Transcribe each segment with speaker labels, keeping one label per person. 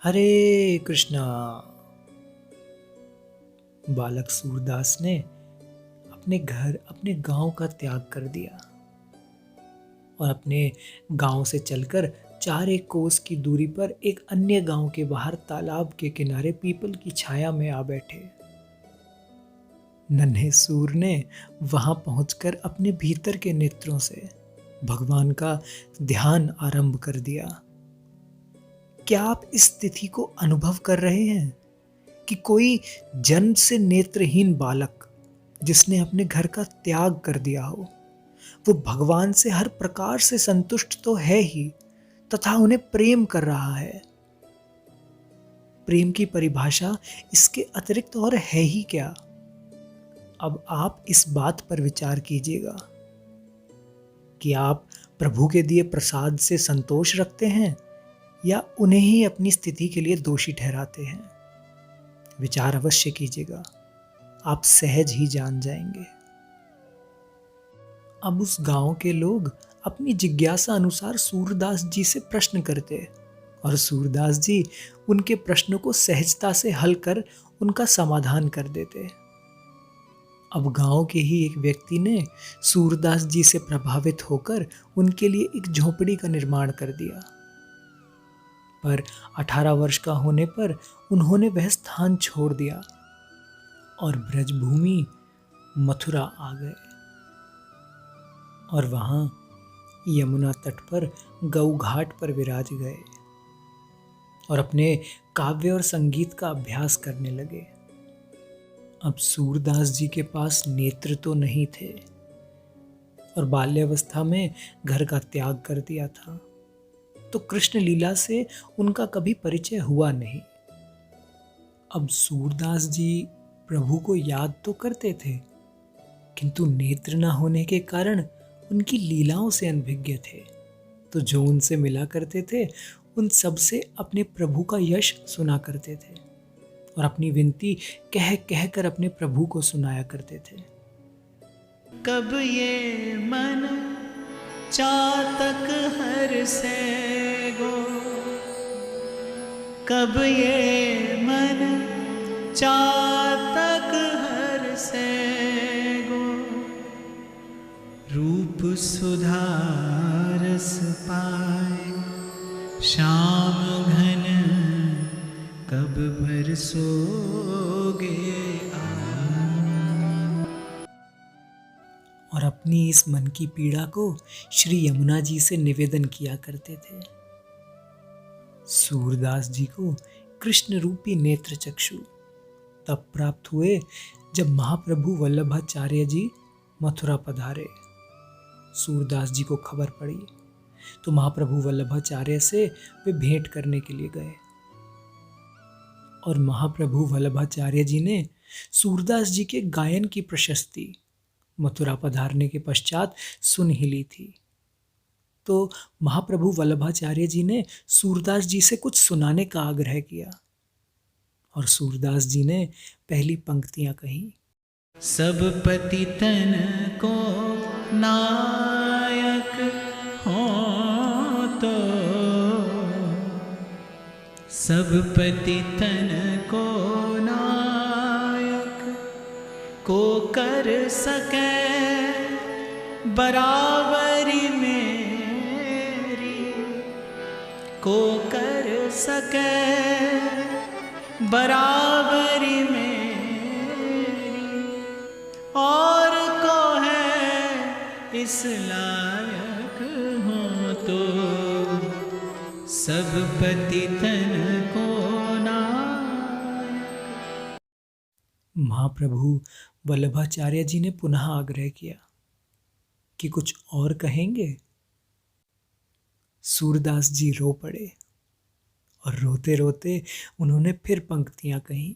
Speaker 1: हरे कृष्णा। बालक सूरदास ने अपने घर अपने गांव का त्याग कर दिया और अपने गांव से चलकर 4 कोस की दूरी पर एक अन्य गांव के बाहर तालाब के किनारे पीपल की छाया में आ बैठे। नन्हे सूर ने वहां पहुंचकर अपने भीतर के नेत्रों से भगवान का ध्यान आरंभ कर दिया। क्या आप इस स्थिति को अनुभव कर रहे हैं कि कोई जन्म से नेत्रहीन बालक जिसने अपने घर का त्याग कर दिया हो, वो भगवान से हर प्रकार से संतुष्ट तो है ही तथा उन्हें प्रेम कर रहा है। प्रेम की परिभाषा इसके अतिरिक्त और है ही क्या? अब आप इस बात पर विचार कीजिएगा कि आप प्रभु के दिए प्रसाद से संतोष रखते हैं या उन्हें ही अपनी स्थिति के लिए दोषी ठहराते हैं। विचार अवश्य कीजिएगा, आप सहज ही जान जाएंगे। अब उस गांव के लोग अपनी जिज्ञासा अनुसार सूरदास जी से प्रश्न करते और सूरदास जी उनके प्रश्नों को सहजता से हल कर उनका समाधान कर देते। अब गांव के ही एक व्यक्ति ने सूरदास जी से प्रभावित होकर उनके लिए एक झोपड़ी का निर्माण कर दिया, पर 18 वर्ष का होने पर उन्होंने वह स्थान छोड़ दिया और ब्रजभूमि मथुरा आ गए और वहां यमुना तट पर गौ घाट पर विराज गए और अपने काव्य और संगीत का अभ्यास करने लगे। अब सूरदास जी के पास नेत्र तो नहीं थे और बाल्यावस्था में घर का त्याग कर दिया था, तो कृष्ण लीला से उनका कभी परिचय हुआ नहीं। अब सूरदास जी प्रभु को याद तो करते थे, किंतु नेत्र न होने के कारण उनकी लीलाओं से अनभिज्ञ थे, तो जो उनसे मिला करते थे उन सब से अपने प्रभु का यश सुना करते थे और अपनी विनती कह कह कर अपने प्रभु को सुनाया करते थे।
Speaker 2: कब ये मन चातक हर से गो, कब ये मन चातक हर से गो, रूप सुधारस पाए श्याम घन, कब बरसोगे
Speaker 1: और अपनी इस मन की पीड़ा को श्री यमुना जी से निवेदन किया करते थे। सूरदास जी को कृष्ण रूपी नेत्र चक्षु तब प्राप्त हुए जब महाप्रभु वल्लभाचार्य जी मथुरा पधारे। सूरदास जी को खबर पड़ी तो महाप्रभु वल्लभाचार्य से वे भेंट करने के लिए गए और महाप्रभु वल्लभाचार्य जी ने सूरदास जी के गायन की प्रशस्ति मथुरा पधारने के पश्चात सुन ही ली थी। तो महाप्रभु वल्लभाचार्य जी ने सूरदास जी से कुछ सुनाने का आग्रह किया और सूरदास जी ने पहली पंक्तियां कही।
Speaker 2: सब पतितन को नायक हो तो, सब पतितन को नायक को कर सके बराबरी मेरी, को कर सके बराबरी मेरी, और को है इस लायक हो तो, सब पतितन को नायक।
Speaker 1: महाप्रभु वल्लभाचार्य जी ने पुनः आग्रह किया कि कुछ और कहेंगे। सूरदास जी रो पड़े और रोते रोते उन्होंने फिर पंक्तियां कहीं।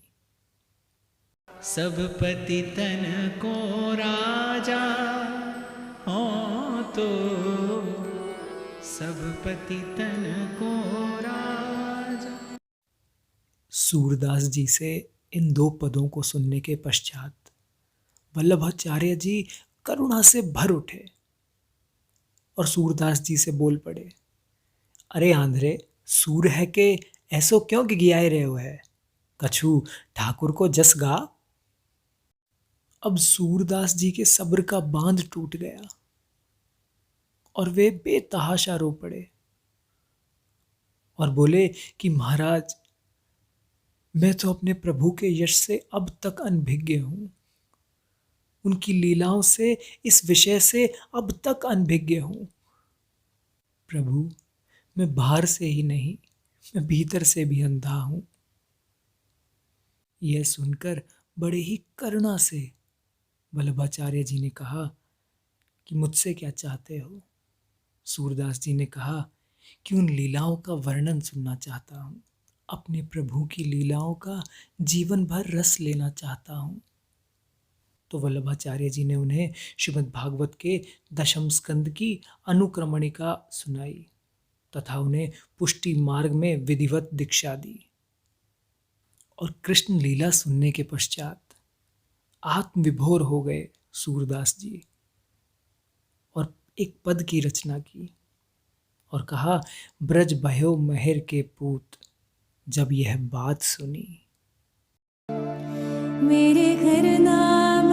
Speaker 2: सब पतितन को राजा हो तो, सब पतितन को राजा।
Speaker 1: सूरदास जी से इन 2 पदों को सुनने के पश्चात वल्लभाचार्य जी करुणा से भर उठे और सूरदास जी से बोल पड़े, अरे आंध्रे, सूर है के ऐसो क्यों गिगियाए रहे हो है? कछु ठाकुर को जस गा। अब सूरदास जी के सब्र का बांध टूट गया और वे बेतहाशा रो पड़े और बोले कि महाराज, मैं तो अपने प्रभु के यश से अब तक अनभिज्ञ हूं, उनकी लीलाओं से, इस विषय से अब तक अनभिज्ञ हूं। प्रभु, मैं बाहर से ही नहीं, मैं भीतर से भी अंधा हूं। यह सुनकर बड़े ही करुणा से वल्लभाचार्य जी ने कहा कि मुझसे क्या चाहते हो? सूरदास जी ने कहा कि उन लीलाओं का वर्णन सुनना चाहता हूं, अपने प्रभु की लीलाओं का जीवन भर रस लेना चाहता हूं। तो वल्लभाचार्य जी ने उन्हें श्रीमद् भागवत के दशम स्कंद की अनुक्रमणिका सुनाई तथा उन्हें पुष्टि मार्ग में विधिवत दीक्षा दी। और कृष्ण लीला सुनने के पश्चात आत्मविभोर हो गए सूरदास जी और एक पद की रचना की और कहा, ब्रज भयो महर के पूत, जब यह बात सुनी।
Speaker 3: मेरे घर नाम